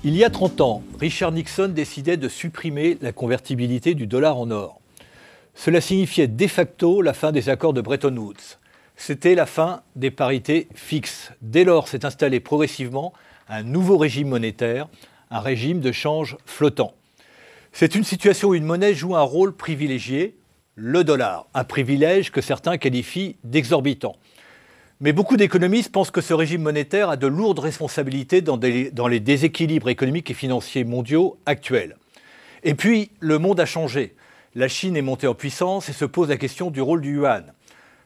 Il y a 30 ans, Richard Nixon décidait de supprimer la convertibilité du dollar en or. Cela signifiait de facto la fin des accords de Bretton Woods. C'était la fin des parités fixes. Dès lors s'est installé progressivement un nouveau régime monétaire, un régime de change flottant. C'est une situation où une monnaie joue un rôle privilégié, le dollar, un privilège que certains qualifient d'exorbitant. Mais beaucoup d'économistes pensent que ce régime monétaire a de lourdes responsabilités dans les déséquilibres économiques et financiers mondiaux actuels. Et puis, le monde a changé. La Chine est montée en puissance et se pose la question du rôle du yuan.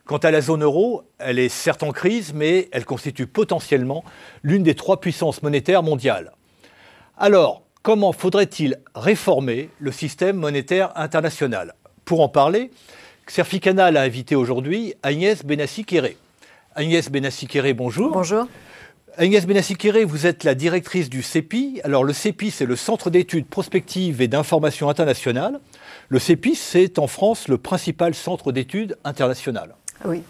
Quant à la zone euro, elle est certes en crise, mais elle constitue potentiellement l'une des 3 puissances monétaires mondiales. Alors, comment faudrait-il réformer le système monétaire international? Pour en parler, Xerfi Canal a invité aujourd'hui Agnès Benassi-Kéré. Agnès Benassi-Kéré, bonjour. Bonjour. Agnès Benassi-Kéré, vous êtes la directrice du CEPI. Alors le CEPI, c'est le Centre d'études prospectives et d'information internationale. Le CEPI, c'est en France le principal centre d'études internationales. Oui.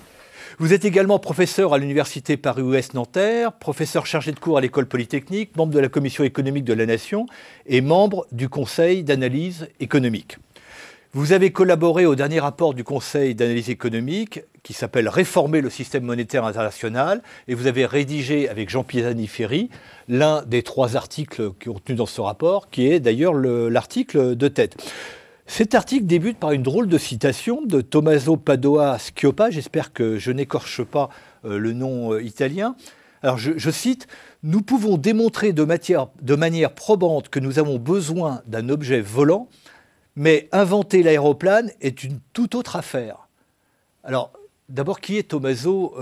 Vous êtes également professeur à l'Université Paris-Ouest Nanterre, professeur chargé de cours à l'École Polytechnique, membre de la Commission économique de la Nation et membre du Conseil d'analyse économique. Vous avez collaboré au dernier rapport du Conseil d'analyse économique qui s'appelle « Réformer le système monétaire international » et vous avez rédigé avec Jean Pisani-Ferry l'un des 3 articles contenus dans ce rapport, qui est d'ailleurs l'article de tête. Cet article débute par une drôle de citation de Tommaso Padoa-Schioppa, j'espère que je n'écorche pas le nom italien. Alors je cite « Nous pouvons démontrer de manière probante que nous avons besoin d'un objet volant, mais inventer l'aéroplane est une toute autre affaire. » Alors, d'abord, qui est Tommaso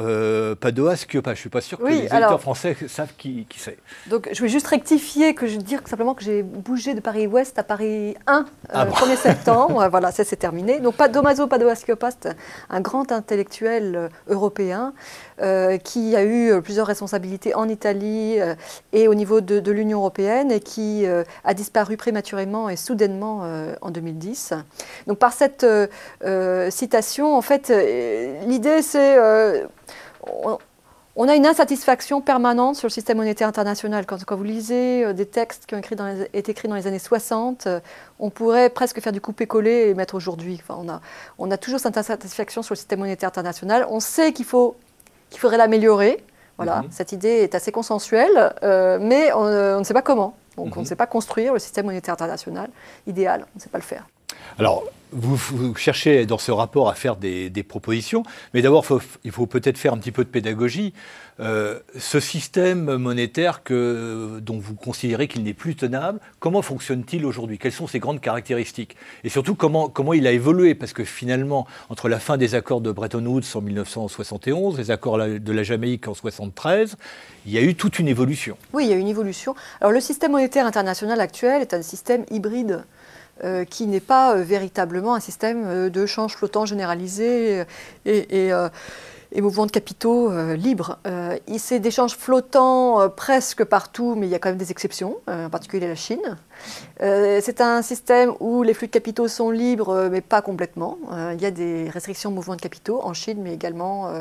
Padoa-Schioppa? Je ne suis pas sûr que les éditeurs français savent qui c'est. Donc, je vais juste rectifier, dire simplement que j'ai bougé de Paris-Ouest à Paris 1, 1er septembre. Voilà, ça c'est terminé. Donc, Tommaso Padoa-Schioppa, c'est un grand intellectuel européen qui a eu plusieurs responsabilités en Italie et au niveau de l'Union européenne et qui a disparu prématurément et soudainement en 2010. Donc, par cette citation, en fait, l'idée, c'est on a une insatisfaction permanente sur le système monétaire international. Quand vous lisez des textes qui ont été écrits dans les années 60, on pourrait presque faire du coupé-collé et mettre aujourd'hui. Enfin, on a toujours cette insatisfaction sur le système monétaire international. On sait qu'il faudrait l'améliorer. Voilà, cette idée est assez consensuelle, mais on ne sait pas comment. Donc on ne sait pas construire le système monétaire international idéal. On ne sait pas le faire. Alors, vous cherchez dans ce rapport à faire des propositions, mais d'abord, il faut peut-être faire un petit peu de pédagogie. Ce système monétaire dont vous considérez qu'il n'est plus tenable, comment fonctionne-t-il aujourd'hui? Quelles sont ses grandes caractéristiques? Et surtout, comment il a évolué? Parce que finalement, entre la fin des accords de Bretton Woods en 1971, les accords de la Jamaïque en 1973, il y a eu toute une évolution. Oui, il y a eu une évolution. Alors, le système monétaire international actuel est un système hybride. Qui n'est pas véritablement un système de change flottant généralisé et mouvement de capitaux libre. C'est des changes flottants presque partout, mais il y a quand même des exceptions, en particulier la Chine. C'est un système où les flux de capitaux sont libres, mais pas complètement. Il y a des restrictions de mouvement de capitaux en Chine, mais également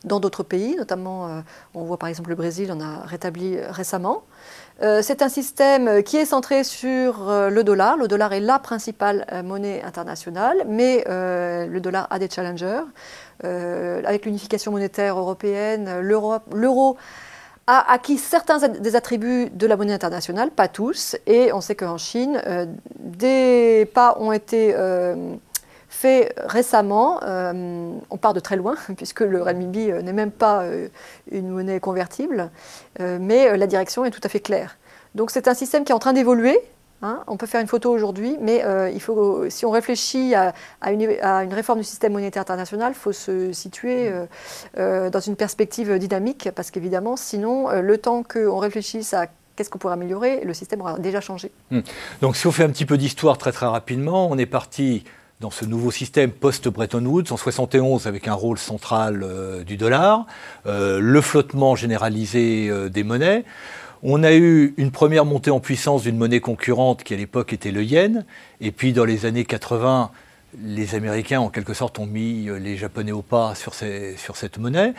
dans d'autres pays, notamment, on voit par exemple le Brésil, on a rétabli récemment. C'est un système qui est centré sur le dollar. Le dollar est la principale monnaie internationale, mais le dollar a des challengers. Avec l'unification monétaire européenne, l'euro a acquis certains des attributs de la monnaie internationale, pas tous. Et on sait qu'en Chine, des pas ont été faits récemment. On part de très loin, puisque le renminbi n'est même pas une monnaie convertible, mais la direction est tout à fait claire. Donc c'est un système qui est en train d'évoluer. On peut faire une photo aujourd'hui, mais si on réfléchit à une réforme du système monétaire international, il faut se situer dans une perspective dynamique, parce qu'évidemment, sinon, le temps qu'on réfléchisse à qu'est-ce qu'on pourrait améliorer, le système aura déjà changé. Donc si on fait un petit peu d'histoire très rapidement, on est parti dans ce nouveau système post-Bretton Woods en 1971 avec un rôle central du dollar, le flottement généralisé des monnaies. On a eu une première montée en puissance d'une monnaie concurrente qui à l'époque était le yen, et puis dans les années 80, les Américains, en quelque sorte, ont mis les Japonais au pas sur cette monnaie.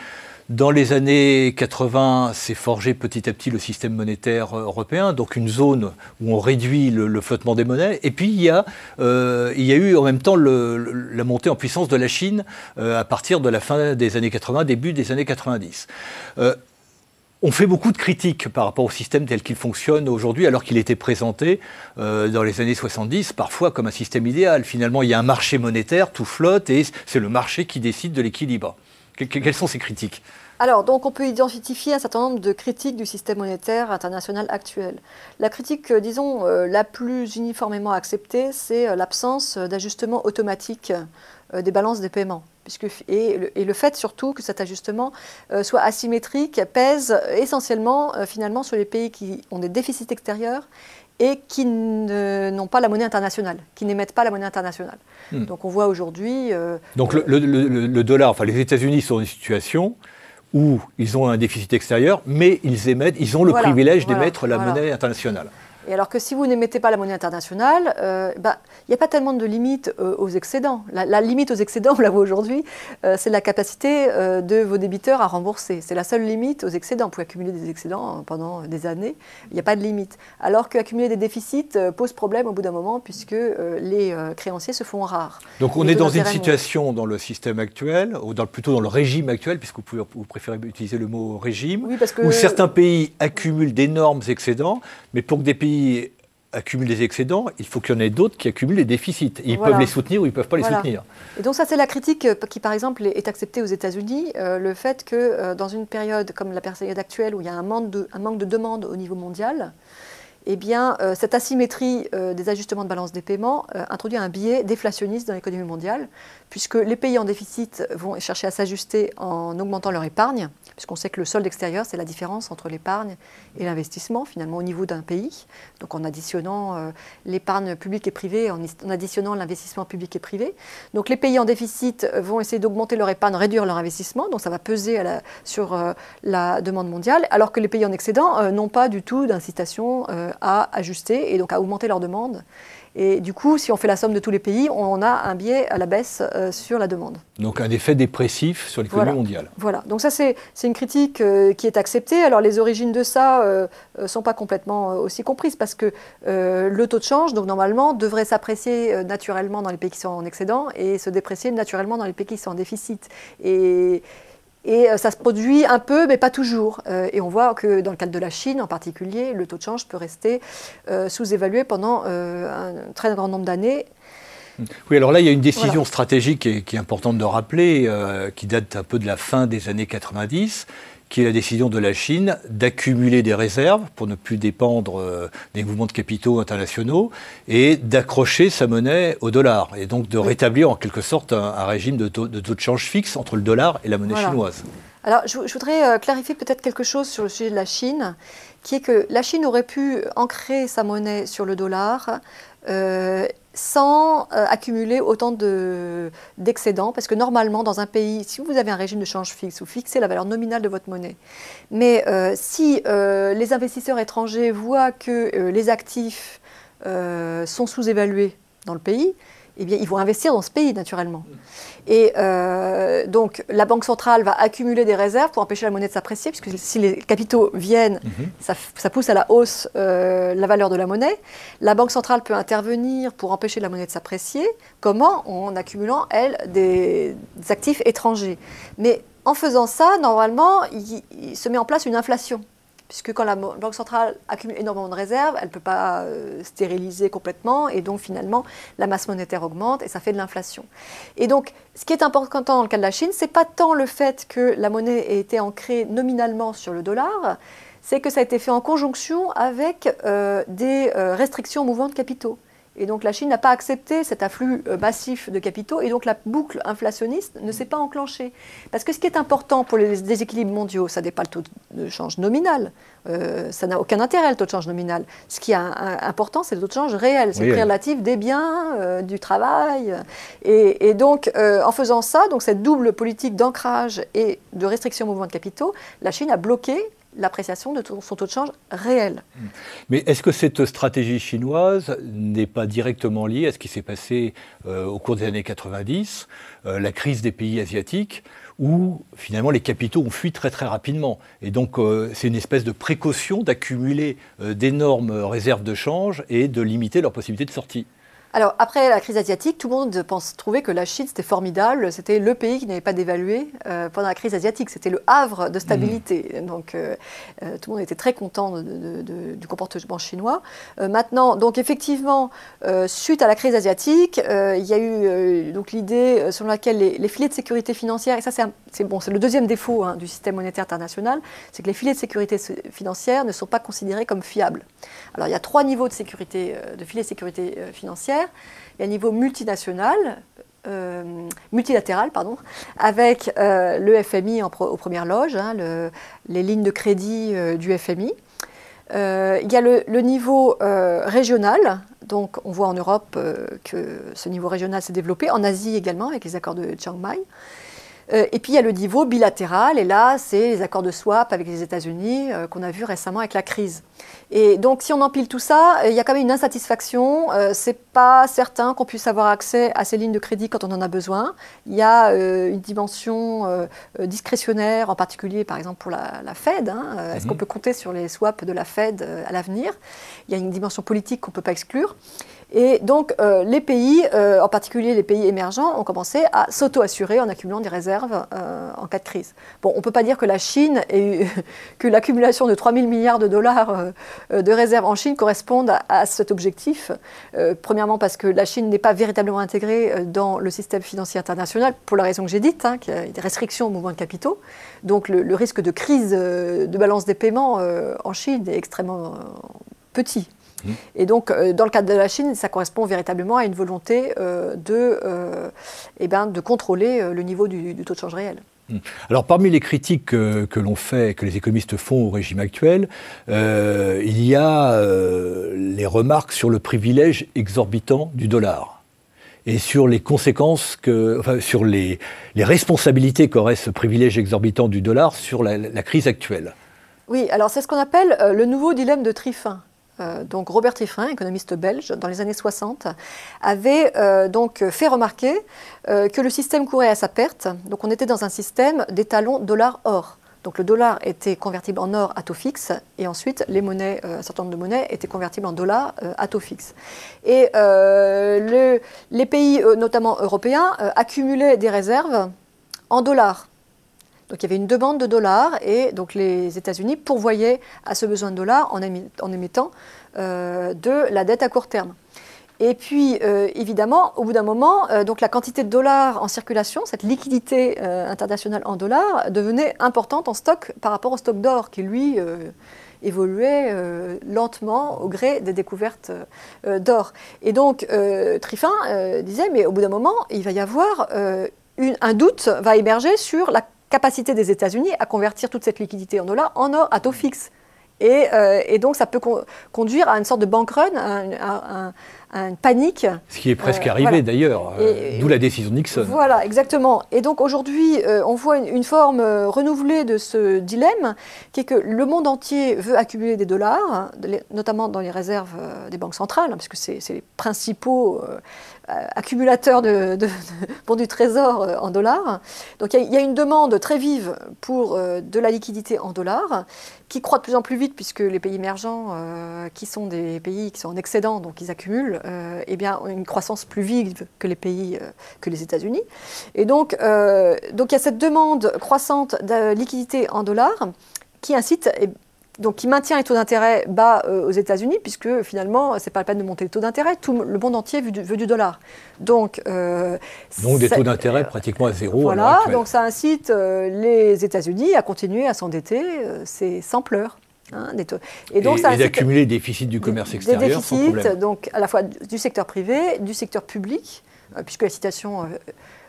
Dans les années 80, s'est forgé petit à petit le système monétaire européen, donc une zone où on réduit le flottement des monnaies. Et puis il y a eu en même temps la montée en puissance de la Chine à partir de la fin des années 80, début des années 90. On fait beaucoup de critiques par rapport au système tel qu'il fonctionne aujourd'hui, alors qu'il était présenté dans les années 70 parfois comme un système idéal. Finalement, il y a un marché monétaire, tout flotte, et c'est le marché qui décide de l'équilibre. Quelles sont ces critiques? Alors, donc, on peut identifier un certain nombre de critiques du système monétaire international actuel. La critique, disons, la plus uniformément acceptée, c'est l'absence d'ajustement automatique des balances des paiements. Et le fait surtout que cet ajustement soit asymétrique pèse essentiellement finalement sur les pays qui ont des déficits extérieurs et qui n'ont pas la monnaie internationale, qui n'émettent pas la monnaie internationale. Donc on voit aujourd'hui... Donc le dollar, enfin les États-Unis sont dans une situation où ils ont un déficit extérieur, mais ils ont le privilège d'émettre la monnaie internationale. Et alors que si vous n'émettez pas la monnaie internationale, il n'y a pas tellement de limite aux excédents. La limite aux excédents, on la voit aujourd'hui, c'est la capacité de vos débiteurs à rembourser. C'est la seule limite aux excédents. Vous pouvez accumuler des excédents pendant des années, il n'y a pas de limite. Alors qu'accumuler des déficits pose problème au bout d'un moment, puisque les créanciers se font rares. Donc on est dans une situation dans le système actuel, ou plutôt dans le régime actuel, puisque vous préférez utiliser le mot régime, oui, où certains pays accumulent d'énormes excédents, mais pour que des pays accumulent des excédents, il faut qu'il y en ait d'autres qui accumulent des déficits. Ils peuvent les soutenir ou ils ne peuvent pas les soutenir. Et donc ça, c'est la critique qui, par exemple, est acceptée aux États-Unis, le fait que dans une période comme la période actuelle, où il y a un manque de demande au niveau mondial, eh bien, cette asymétrie des ajustements de balance des paiements introduit un biais déflationniste dans l'économie mondiale, puisque les pays en déficit vont chercher à s'ajuster en augmentant leur épargne, puisqu'on sait que le solde extérieur, c'est la différence entre l'épargne et l'investissement, finalement, au niveau d'un pays. Donc en additionnant l'épargne publique et privée, en additionnant l'investissement public et privé. Donc les pays en déficit vont essayer d'augmenter leur épargne, réduire leur investissement, donc ça va peser sur la demande mondiale, alors que les pays en excédent n'ont pas du tout d'incitation à ajuster et donc à augmenter leur demande. Et du coup, si on fait la somme de tous les pays, on a un biais à la baisse sur la demande. Donc un effet dépressif sur l'économie mondiale. Voilà, donc ça c'est une critique qui est acceptée. Alors les origines de ça ne sont pas complètement aussi comprises, parce que le taux de change, donc normalement, devrait s'apprécier naturellement dans les pays qui sont en excédent et se déprécier naturellement dans les pays qui sont en déficit. Et ça se produit un peu, mais pas toujours. Et on voit que dans le cadre de la Chine en particulier, le taux de change peut rester sous-évalué pendant un très grand nombre d'années. Oui, alors là, il y a une décision stratégique qui est importante de rappeler, qui date un peu de la fin des années 90, qui est la décision de la Chine d'accumuler des réserves pour ne plus dépendre des mouvements de capitaux internationaux et d'accrocher sa monnaie au dollar, et donc de rétablir en quelque sorte un régime de taux de change fixe entre le dollar et la monnaie chinoise. Alors je voudrais clarifier peut-être quelque chose sur le sujet de la Chine, qui est que la Chine aurait pu ancrer sa monnaie sur le dollar sans accumuler autant d'excédents, parce que normalement, dans un pays, si vous avez un régime de change fixe, vous fixez la valeur nominale de votre monnaie. Mais si les investisseurs étrangers voient que les actifs sont sous-évalués dans le pays, eh bien, ils vont investir dans ce pays, naturellement. Et donc, la Banque centrale va accumuler des réserves pour empêcher la monnaie de s'apprécier, puisque si les capitaux viennent, ça pousse à la hausse la valeur de la monnaie. La Banque centrale peut intervenir pour empêcher la monnaie de s'apprécier. Comment? En accumulant, elle, des actifs étrangers. Mais en faisant ça, normalement, il se met en place une inflation. Puisque quand la Banque centrale accumule énormément de réserves, elle ne peut pas stériliser complètement, et donc finalement, la masse monétaire augmente et ça fait de l'inflation. Et donc, ce qui est important dans le cas de la Chine, ce n'est pas tant le fait que la monnaie ait été ancrée nominalement sur le dollar, c'est que ça a été fait en conjonction avec des restrictions au mouvement de capitaux. Et donc la Chine n'a pas accepté cet afflux massif de capitaux, et donc la boucle inflationniste ne s'est pas enclenchée. Parce que ce qui est important pour les déséquilibres mondiaux, ça n'est pas le taux de change nominal. Ça n'a aucun intérêt, le taux de change nominal. Ce qui est important, c'est le taux de change réel, c'est le prix relatif des biens, du travail. Et donc, en faisant ça, donc cette double politique d'ancrage et de restriction au mouvement de capitaux, la Chine a bloqué l'appréciation de son taux de change réel. Mais est-ce que cette stratégie chinoise n'est pas directement liée à ce qui s'est passé au cours des années 90, la crise des pays asiatiques, où finalement les capitaux ont fui très très rapidement. Et donc c'est une espèce de précaution d'accumuler d'énormes réserves de change et de limiter leurs possibilités de sortie. Alors, après la crise asiatique, tout le monde trouvait que la Chine, c'était formidable. C'était le pays qui n'avait pas dévalué pendant la crise asiatique. C'était le havre de stabilité. Donc, tout le monde était très content du comportement chinois. Maintenant, donc effectivement, suite à la crise asiatique, il y a eu donc l'idée selon laquelle les filets de sécurité financière, et ça c'est le deuxième défaut du système monétaire international, c'est que les filets de sécurité financière ne sont pas considérés comme fiables. Alors, il y a 3 niveaux de sécurité, de filets de sécurité financière. Il y a un niveau multilatéral, avec le FMI aux premières loges, les lignes de crédit du FMI. Il y a le niveau régional, donc on voit en Europe que ce niveau régional s'est développé, en Asie également, avec les accords de Chiang Mai. Et puis il y a le niveau bilatéral, et là c'est les accords de swap avec les États-Unis qu'on a vu récemment avec la crise. Et donc si on empile tout ça, il y a quand même une insatisfaction. C'est pas certain qu'on puisse avoir accès à ces lignes de crédit quand on en a besoin. Il y a une dimension discrétionnaire, en particulier par exemple pour la Fed. Est-ce qu'on peut compter sur les swaps de la Fed à l'avenir? Il y a une dimension politique qu'on ne peut pas exclure. Et donc, les pays, en particulier les pays émergents, ont commencé à s'auto-assurer en accumulant des réserves en cas de crise. Bon, on ne peut pas dire que la Chine, que l'accumulation de 3 000 milliards de dollars de réserves en Chine corresponde à cet objectif. Premièrement, parce que la Chine n'est pas véritablement intégrée dans le système financier international, pour la raison que j'ai dite, qu'il y a des restrictions au mouvement de capitaux. Donc, le risque de crise de balance des paiements en Chine est extrêmement petit. Et donc, dans le cadre de la Chine, ça correspond véritablement à une volonté de contrôler le niveau du taux de change réel. Alors, parmi les critiques que l'on fait, que les économistes font au régime actuel, il y a les remarques sur le privilège exorbitant du dollar et sur les conséquences, sur les responsabilités qu'aurait ce privilège exorbitant du dollar sur la crise actuelle. Oui, alors c'est ce qu'on appelle le nouveau dilemme de Triffin. Donc Robert Triffin, économiste belge, dans les années 60, avait donc fait remarquer que le système courait à sa perte. Donc on était dans un système d'étalons dollar-or. Donc le dollar était convertible en or à taux fixe, et ensuite les monnaies, un certain nombre de monnaies étaient convertibles en dollars à taux fixe. Et les pays, notamment européens, accumulaient des réserves en dollars. Donc il y avait une demande de dollars, et donc les États-Unis pourvoyaient à ce besoin de dollars en émettant de la dette à court terme. Et puis évidemment, au bout d'un moment, donc la quantité de dollars en circulation, cette liquidité internationale en dollars, devenait importante en stock par rapport au stock d'or qui lui évoluait lentement au gré des découvertes d'or. Et donc Triffin disait, mais au bout d'un moment, il va y avoir un doute va émerger sur la capacité des États-Unis à convertir toute cette liquidité en dollars en or à taux fixe. Et donc ça peut conduire à une sorte de bank run, à une panique. Ce qui est presque arrivé d'ailleurs, d'où la décision de Nixon. Voilà, exactement. Et donc aujourd'hui, on voit une forme renouvelée de ce dilemme, qui est que le monde entier veut accumuler des dollars, notamment dans les réserves des banques centrales, parce que c'est les principaux accumulateurs du trésor en dollars. Donc il y a une demande très vive pour de la liquidité en dollars, qui croît de plus en plus vite, puisque les pays émergents, qui sont des pays qui sont en excédent, donc ils accumulent, ont une croissance plus vive que les pays, que les États-Unis. Et donc il y a cette demande croissante de liquidité en dollars qui incite, donc qui maintient les taux d'intérêt bas aux États-Unis, puisque finalement, ce n'est pas la peine de monter les taux d'intérêt, tout le monde entier veut du dollar. Donc des taux d'intérêt pratiquement à zéro. Voilà, donc ça incite les États-Unis à continuer à s'endetter, c'est sans pleurs. Et d'accumuler des déficits du commerce extérieur sans problème. Donc à la fois du secteur privé, du secteur public, puisque la situation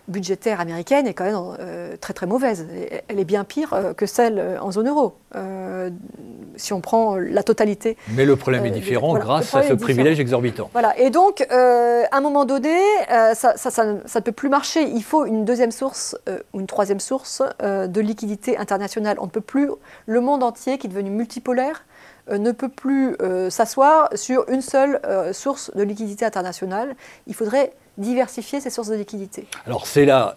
budgétaire américaine est quand même très très mauvaise. Elle est bien pire que celle en zone euro, si on prend la totalité. Mais le problème est différent grâce à ce privilège exorbitant. Voilà. Et donc, à un moment donné, ça ne peut plus marcher. Il faut une deuxième source ou une troisième source de liquidité internationale. On ne peut plus, le monde entier qui est devenu multipolaire, ne peut plus s'asseoir sur une seule source de liquidité internationale. Il faudrait diversifier ces sources de liquidité. Alors c'est là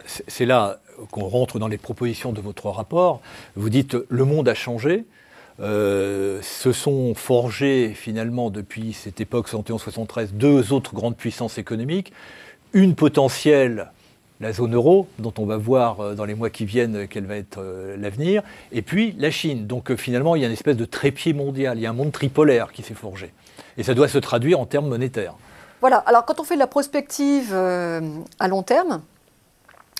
qu'on rentre dans les propositions de votre rapport. Vous dites le monde a changé. Se sont forgés finalement depuis cette époque 71-73 deux autres grandes puissances économiques. Une potentielle, la zone euro, dont on va voir dans les mois qui viennent quel va être l'avenir, et puis la Chine. Donc finalement, il y a une espèce de trépied mondial, il y a un monde tripolaire qui s'est forgé. Et ça doit se traduire en termes monétaires. Voilà, alors quand on fait de la prospective à long terme,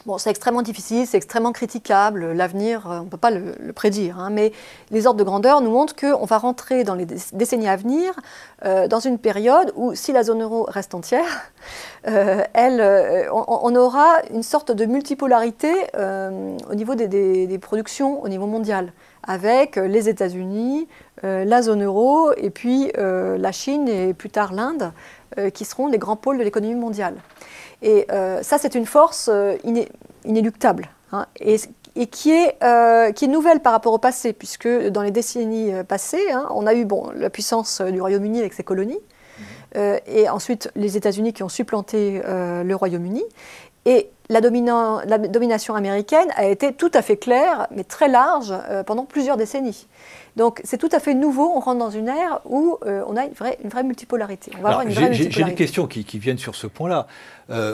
bon, c'est extrêmement difficile, c'est extrêmement critiquable, l'avenir, on ne peut pas le prédire, hein, mais les ordres de grandeur nous montrent qu'on va rentrer dans les décennies à venir dans une période où, si la zone euro reste entière, on aura une sorte de multipolarité au niveau des productions au niveau mondial, avec les États-Unis, la zone euro, et puis la Chine et plus tard l'Inde, qui seront les grands pôles de l'économie mondiale. Et ça, c'est une force inéluctable, hein, et qui est nouvelle par rapport au passé, puisque dans les décennies passées, hein, on a eu la puissance du Royaume-Uni avec ses colonies, et ensuite les États-Unis qui ont supplanté le Royaume-Uni. Et la domination américaine a été tout à fait claire, mais très large, pendant plusieurs décennies. Donc c'est tout à fait nouveau, on rentre dans une ère où on a une vraie multipolarité. J'ai des questions qui viennent sur ce point-là.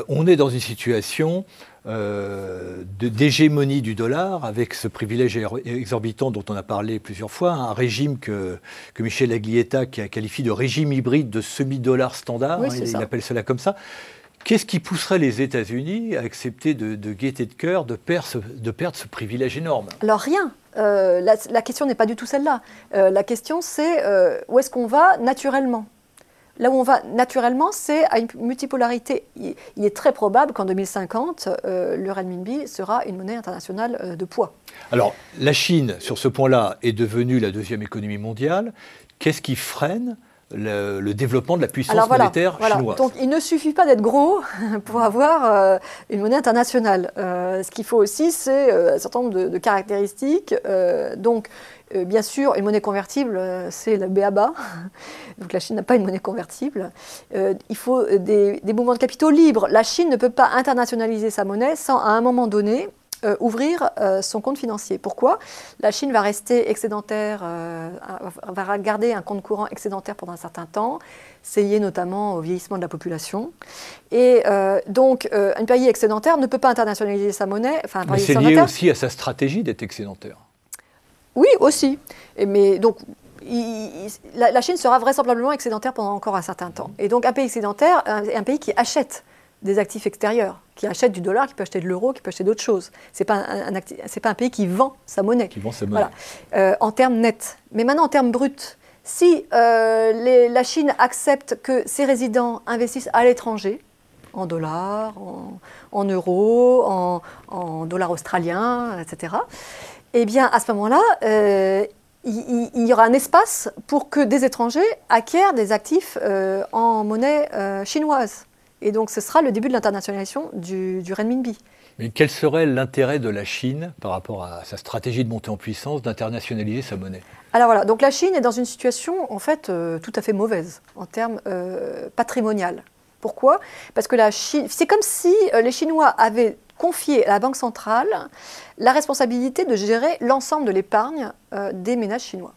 On est dans une situation d'hégémonie du dollar, avec ce privilège exorbitant dont on a parlé plusieurs fois, un régime que Michel Aglietta qualifie de régime hybride de semi-dollar standard, oui, il appelle cela comme ça. Qu'est-ce qui pousserait les États-Unis à accepter de gaieté de cœur de perdre ce privilège énorme? Alors rien. La question n'est pas du tout celle-là. La question, c'est où est-ce qu'on va naturellement? Là où on va naturellement, c'est à une multipolarité. Il est très probable qu'en 2050, le renminbi sera une monnaie internationale de poids. Alors, la Chine, sur ce point-là, est devenue la deuxième économie mondiale. Qu'est-ce qui freine le développement de la puissance monétaire chinoise? Donc il ne suffit pas d'être gros pour avoir une monnaie internationale. Ce qu'il faut aussi, c'est un certain nombre de caractéristiques. Bien sûr, une monnaie convertible, c'est le b.a.-ba. Donc la Chine n'a pas une monnaie convertible. Il faut des mouvements de capitaux libres. La Chine ne peut pas internationaliser sa monnaie sans, à un moment donné, ouvrir son compte financier. Pourquoi? La Chine va rester excédentaire, va garder un compte courant excédentaire pendant un certain temps. C'est lié notamment au vieillissement de la population. Et donc, un pays excédentaire ne peut pas internationaliser sa monnaie. Mais c'est lié aussi à sa stratégie d'être excédentaire. Oui, aussi. Mais donc, la Chine sera vraisemblablement excédentaire pendant encore un certain temps. Et donc, un pays excédentaire est un pays qui achète des actifs extérieurs, qui achète du dollar, qui peut acheter de l'euro, qui peut acheter d'autres choses. Ce n'est pas un pays qui vend sa monnaie. Qui vend sa monnaie. Voilà. En termes nets. Mais maintenant, en termes bruts, si la Chine accepte que ses résidents investissent à l'étranger, en dollars, en euros, en dollars australiens, etc., eh bien, à ce moment-là, il y aura un espace pour que des étrangers acquièrent des actifs en monnaie chinoise. Et donc, ce sera le début de l'internationalisation du renminbi. Mais quel serait l'intérêt de la Chine, par rapport à sa stratégie de montée en puissance, d'internationaliser sa monnaie? Alors voilà, donc la Chine est dans une situation, en fait, tout à fait mauvaise, en termes patrimonial. Pourquoi? Parce que la Chine, c'est comme si les Chinois avaient confié à la Banque centrale la responsabilité de gérer l'ensemble de l'épargne des ménages chinois.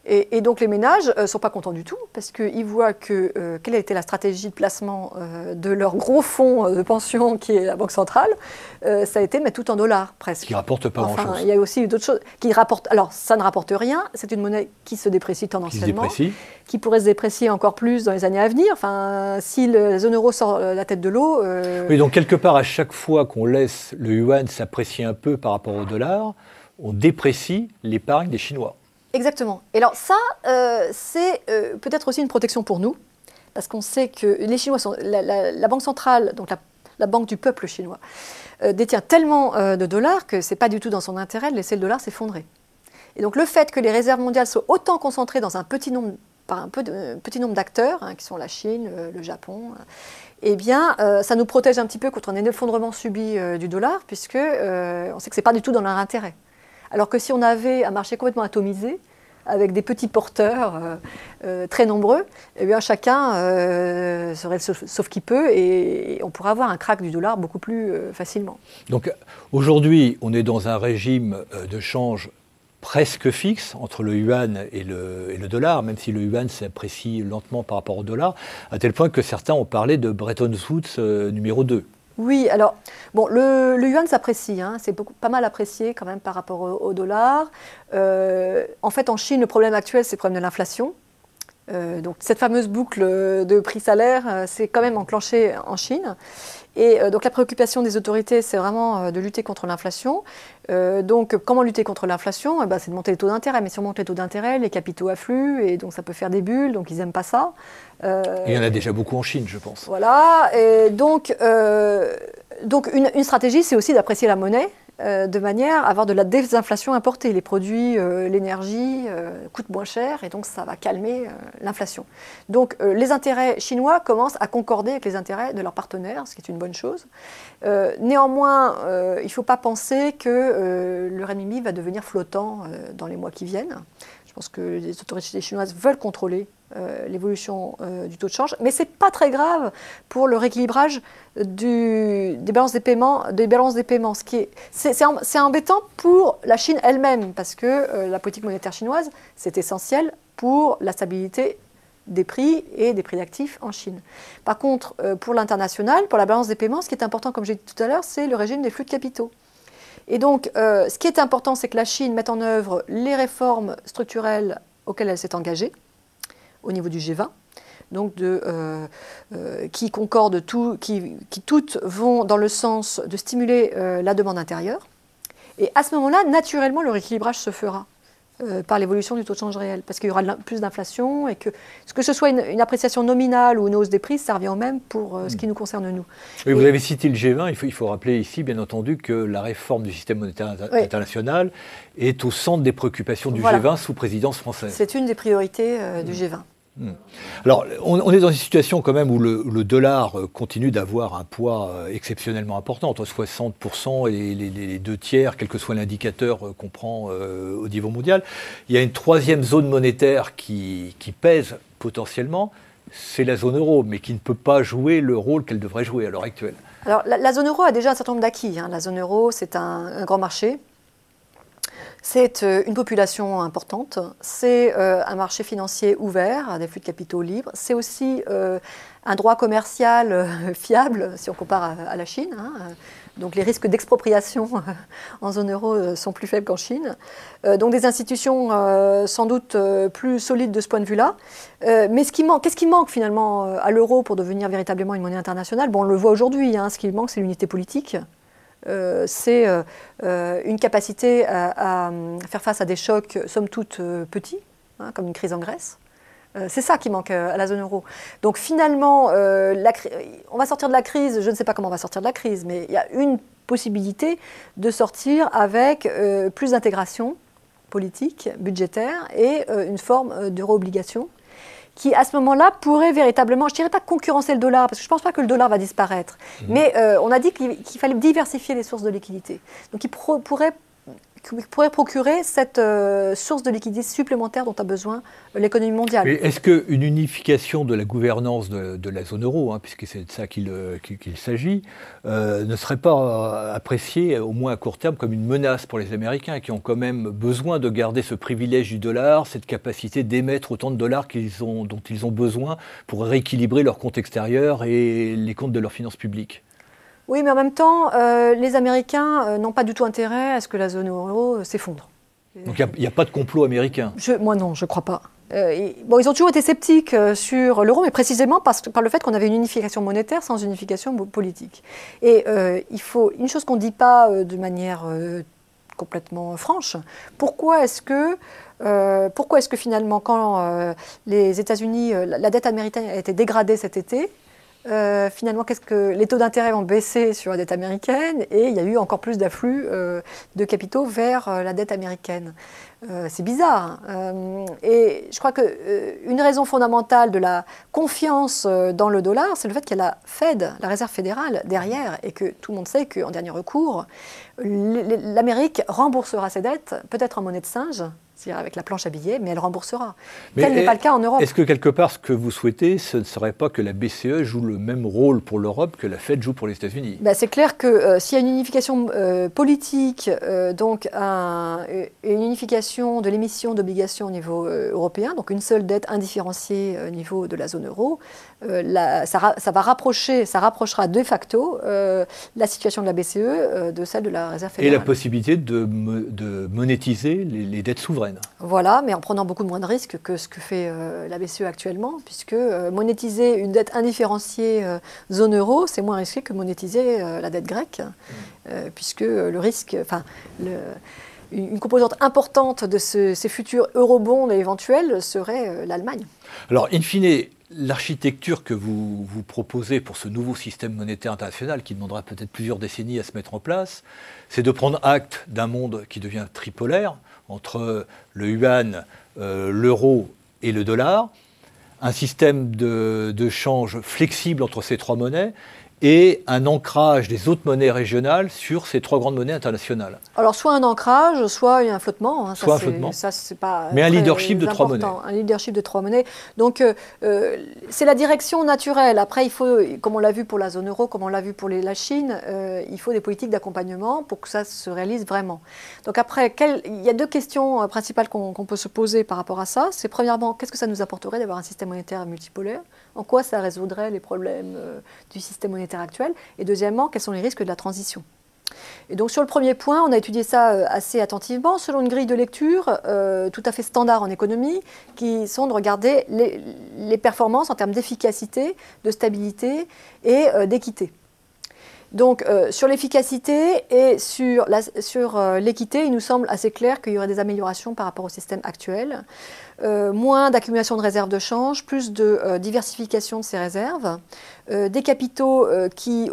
Et donc les ménages ne sont pas contents du tout, parce qu'ils voient quelle a été la stratégie de placement de leur gros fonds de pension, qui est la Banque centrale. Ça a été de mettre tout en dollars, presque. Qui ne rapporte pas grand-chose. Il y a aussi d'autres choses qui rapportent. Alors, ça ne rapporte rien, c'est une monnaie qui se déprécie tendanciellement. Qui pourrait se déprécier encore plus dans les années à venir. Enfin, si la zone euro sort la tête de l'eau... Oui, donc quelque part, à chaque fois qu'on laisse le yuan s'apprécier un peu par rapport au dollar, on déprécie l'épargne des Chinois. Exactement. Et alors ça, c'est peut-être aussi une protection pour nous, parce qu'on sait que les Chinois sont... La Banque centrale, donc la la banque du peuple chinois, détient tellement de dollars que ce n'est pas du tout dans son intérêt de laisser le dollar s'effondrer. Et donc le fait que les réserves mondiales soient autant concentrées dans un petit nombre, petit nombre d'acteurs, qui sont la Chine, le Japon, eh bien, ça nous protège un petit peu contre un effondrement subi du dollar, puisque on sait que ce n'est pas du tout dans leur intérêt. Alors que si on avait un marché complètement atomisé, avec des petits porteurs très nombreux, eh bien, chacun serait sauf qui peut, et on pourrait avoir un crack du dollar beaucoup plus facilement. Donc aujourd'hui, on est dans un régime de change presque fixe entre le yuan et le dollar, même si le yuan s'apprécie lentement par rapport au dollar, à tel point que certains ont parlé de Bretton Woods numéro 2. Oui, alors, bon, le yuan s'apprécie, c'est pas mal apprécié quand même par rapport au dollar. En fait, en Chine, le problème actuel, c'est le problème de l'inflation. Donc, cette fameuse boucle de prix-salaire, c'est quand même enclenché en Chine. Et donc, la préoccupation des autorités, c'est vraiment de lutter contre l'inflation. Donc, comment lutter contre l'inflation ? C'est de monter les taux d'intérêt. Mais si on monte les taux d'intérêt, les capitaux affluent, et donc ça peut faire des bulles, donc ils n'aiment pas ça. Il y en a déjà beaucoup en Chine, je pense. Voilà, et donc une stratégie, c'est aussi d'apprécier la monnaie de manière à avoir de la désinflation importée. Les produits, l'énergie coûtent moins cher, et donc ça va calmer l'inflation. Donc les intérêts chinois commencent à concorder avec les intérêts de leurs partenaires, ce qui est une bonne chose. Néanmoins, il ne faut pas penser que le renminbi va devenir flottant dans les mois qui viennent. Je pense que les autorités chinoises veulent contrôler l'évolution du taux de change, mais ce n'est pas très grave pour le rééquilibrage des balances des paiements. C'est embêtant pour la Chine elle-même, parce que la politique monétaire chinoise, c'est essentiel pour la stabilité des prix et des prix d'actifs en Chine. Par contre, pour l'international, pour la balance des paiements, ce qui est important, comme j'ai dit tout à l'heure, c'est le régime des flux de capitaux. Et donc, ce qui est important, c'est que la Chine mette en œuvre les réformes structurelles auxquelles elle s'est engagée au niveau du G20, donc qui concordent qui toutes vont dans le sens de stimuler la demande intérieure. Et à ce moment-là, naturellement, le rééquilibrage se fera par l'évolution du taux de change réel, parce qu'il y aura plus d'inflation, et que ce soit une appréciation nominale ou une hausse des prix, ça revient au même pour ce qui nous concerne nous. Oui, vous avez cité le G20, il faut rappeler ici, bien entendu, que la réforme du système monétaire international est au centre des préoccupations du G20 sous présidence française. C'est une des priorités du G20. Alors, on est dans une situation quand même où le dollar continue d'avoir un poids exceptionnellement important, entre 60% et les 2/3, quel que soit l'indicateur qu'on prend au niveau mondial. Il y a une troisième zone monétaire qui pèse potentiellement, c'est la zone euro, mais qui ne peut pas jouer le rôle qu'elle devrait jouer à l'heure actuelle. Alors, la zone euro a déjà un certain nombre d'acquis. La zone euro, c'est un grand marché. C'est une population importante, c'est un marché financier ouvert, des flux de capitaux libres, c'est aussi un droit commercial fiable si on compare à la Chine. Donc les risques d'expropriation en zone euro sont plus faibles qu'en Chine. Donc des institutions sans doute plus solides de ce point de vue-là. Mais qu'est-ce qui manque finalement à l'euro pour devenir véritablement une monnaie internationale ? Bon, on le voit aujourd'hui, ce qui manque, c'est l'unité politique. C'est une capacité à faire face à des chocs, somme toute, petits, comme une crise en Grèce. C'est ça qui manque à la zone euro. Donc finalement, on va sortir de la crise, je ne sais pas comment on va sortir de la crise, mais il y a une possibilité de sortir avec plus d'intégration politique, budgétaire, et une forme d'euro-obligation qui, à ce moment-là, pourrait véritablement, je ne dirais pas concurrencer le dollar, parce que je ne pense pas que le dollar va disparaître, mais on a dit qu'il fallait diversifier les sources de liquidité. Donc il pourrait procurer cette source de liquidité supplémentaire dont a besoin l'économie mondiale. Mais est-ce qu'une unification de la gouvernance de la zone euro, puisque c'est de ça qu'il s'agit, ne serait pas appréciée, au moins à court terme, comme une menace pour les Américains, qui ont quand même besoin de garder ce privilège du dollar, cette capacité d'émettre autant de dollars dont ils ont besoin pour rééquilibrer leur compte extérieur et les comptes de leurs finances publiques ? Oui, mais en même temps, les Américains n'ont pas du tout intérêt à ce que la zone euro s'effondre. Donc il n'y a pas de complot américain ? Moi non, je ne crois pas. Ils ont toujours été sceptiques sur l'euro, mais précisément par le fait qu'on avait une unification monétaire sans unification politique. Et il faut une chose qu'on ne dit pas de manière complètement franche. Pourquoi est-ce que finalement, quand les États-Unis, la dette américaine a été dégradée cet été, finalement, les taux d'intérêt ont baissé sur la dette américaine et il y a eu encore plus d'afflux de capitaux vers la dette américaine. C'est bizarre. Et je crois qu'une raison fondamentale de la confiance dans le dollar, c'est le fait qu'il y a la Fed, la Réserve fédérale, derrière, et que tout le monde sait qu'en dernier recours, l'Amérique remboursera ses dettes, peut-être en monnaie de singe, c'est-à-dire avec la planche à billets, mais elle remboursera. Tel n'est pas le cas en Europe. Est-ce que quelque part, ce que vous souhaitez, ce ne serait pas que la BCE joue le même rôle pour l'Europe que la Fed joue pour les États-Unis? C'est clair que s'il y a une unification politique, donc une unification de l'émission d'obligations au niveau européen, donc une seule dette indifférenciée au niveau de la zone euro, ça rapprochera de facto la situation de la BCE de celle de la Réserve fédérale. Et la possibilité de monétiser les dettes souveraines. Voilà, mais en prenant beaucoup moins de risques que ce que fait la BCE actuellement, puisque monétiser une dette indifférenciée zone euro, c'est moins risqué que monétiser la dette grecque, puisque le risque, une composante importante de ces futurs eurobonds éventuels serait l'Allemagne. Alors, in fine, l'architecture que vous proposez pour ce nouveau système monétaire international, qui demandera peut-être plusieurs décennies à se mettre en place, c'est de prendre acte d'un monde qui devient tripolaire, entre le yuan, l'euro et le dollar, un système de change flexible entre ces trois monnaies et un ancrage des autres monnaies régionales sur ces trois grandes monnaies internationales. Alors, soit un ancrage, soit un flottement. Hein, soit un flottement. Ça, c'est pas mais un leadership de trois monnaies. Un leadership de trois monnaies. Donc, c'est la direction naturelle. Après, il faut, comme on l'a vu pour la zone euro, comme on l'a vu pour la Chine, il faut des politiques d'accompagnement pour que ça se réalise vraiment. Donc après, il y a deux questions principales qu'on peut se poser par rapport à ça. C'est premièrement, qu'est-ce que ça nous apporterait d'avoir un système monétaire multipolaire? En quoi ça résoudrait les problèmes du système monétaire actuel? Et deuxièmement, quels sont les risques de la transition? Et donc sur le premier point, on a étudié ça assez attentivement selon une grille de lecture tout à fait standard en économie, qui sont de regarder les performances en termes d'efficacité, de stabilité et d'équité. Donc sur l'efficacité et sur l'équité, il nous semble assez clair qu'il y aurait des améliorations par rapport au système actuel. Moins d'accumulation de réserves de change, plus de diversification de ces réserves, des capitaux qui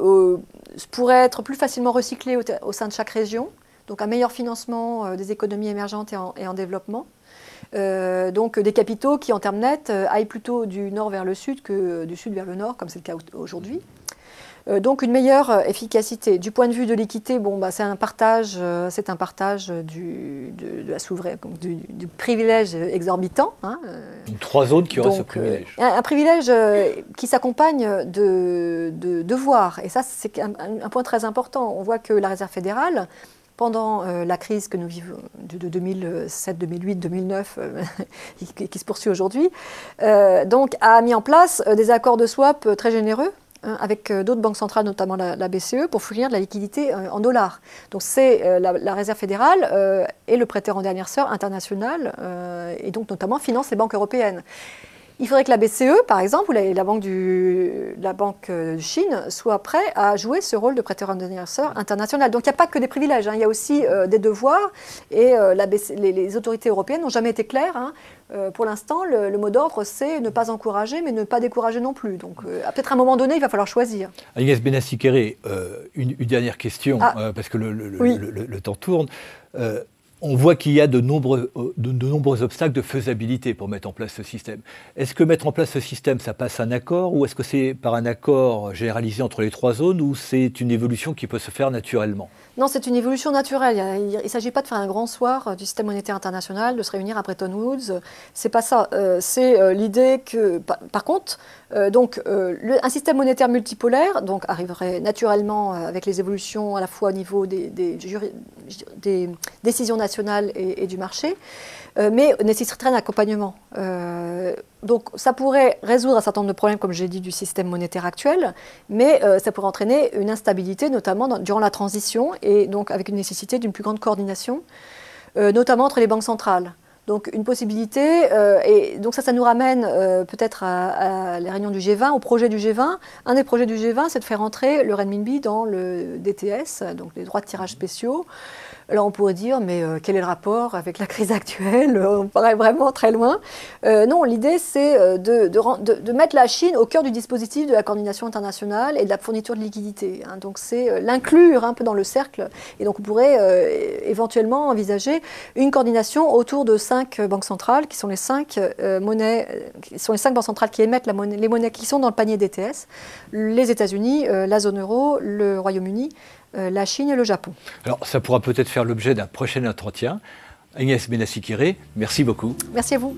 pourraient être plus facilement recyclés au sein de chaque région, donc un meilleur financement des économies émergentes et en développement. Donc des capitaux qui, en termes nets, aillent plutôt du nord vers le sud que du sud vers le nord, comme c'est le cas aujourd'hui. Donc une meilleure efficacité. Du point de vue de l'équité, c'est un partage du privilège exorbitant. Hein. Trois zones qui auraient ce privilège. Un privilège qui s'accompagne de devoirs. Et ça, c'est un point très important. On voit que la Réserve fédérale, pendant la crise que nous vivons de 2007, 2008, 2009, qui se poursuit aujourd'hui, donc a mis en place des accords de swap très généreux, avec d'autres banques centrales, notamment la BCE, pour fournir de la liquidité en dollars. Donc c'est la Réserve fédérale et le prêteur en dernière sœur international, et donc notamment finance les banques européennes. Il faudrait que la BCE, par exemple, ou la banque de Chine, soit prêt à jouer ce rôle de prêteur en dernière sœur international. Donc il n'y a pas que des privilèges, hein, il y a aussi des devoirs, et les autorités européennes n'ont jamais été claires. Hein. Pour l'instant, le mot d'ordre, c'est ne pas encourager, mais ne pas décourager non plus. Donc, peut-être à un moment donné, il va falloir choisir. Agnès Benassi-Kéré, une dernière question, parce que le temps tourne. On voit qu'il y a de nombreux obstacles de faisabilité pour mettre en place ce système. Est-ce que mettre en place ce système, ça passe un accord, ou est-ce que c'est par un accord généralisé entre les trois zones, ou c'est une évolution qui peut se faire naturellement? Non, c'est une évolution naturelle. Il ne s'agit pas de faire un grand soir du système monétaire international, de se réunir à Bretton Woods. C'est pas ça. C'est l'idée que, par contre, un système monétaire multipolaire arriverait naturellement avec les évolutions à la fois au niveau des décisions nationales et du marché, mais nécessiterait un accompagnement. Donc ça pourrait résoudre un certain nombre de problèmes, comme j'ai dit, du système monétaire actuel, mais ça pourrait entraîner une instabilité, notamment durant la transition, et donc avec une nécessité d'une plus grande coordination, notamment entre les banques centrales. Donc une possibilité, et donc ça nous ramène peut-être à la réunion du G20, au projet du G20. Un des projets du G20, c'est de faire entrer le renminbi dans le DTS, donc les droits de tirage spéciaux, Alors on pourrait dire, mais quel est le rapport avec la crise actuelle? On paraît vraiment très loin. Non, l'idée c'est de mettre la Chine au cœur du dispositif de la coordination internationale et de la fourniture de liquidités. Hein. Donc c'est l'inclure un peu dans le cercle. Et donc on pourrait éventuellement envisager une coordination autour de 5 banques centrales, qui sont les 5 monnaies, qui sont les 5 banques centrales qui émettent les monnaies qui sont dans le panier d'ETS, les États-Unis, la zone euro, le Royaume-Uni, la Chine et le Japon. Alors, ça pourra peut-être faire l'objet d'un prochain entretien. Agnès Benassi-Kéré, merci beaucoup. Merci à vous.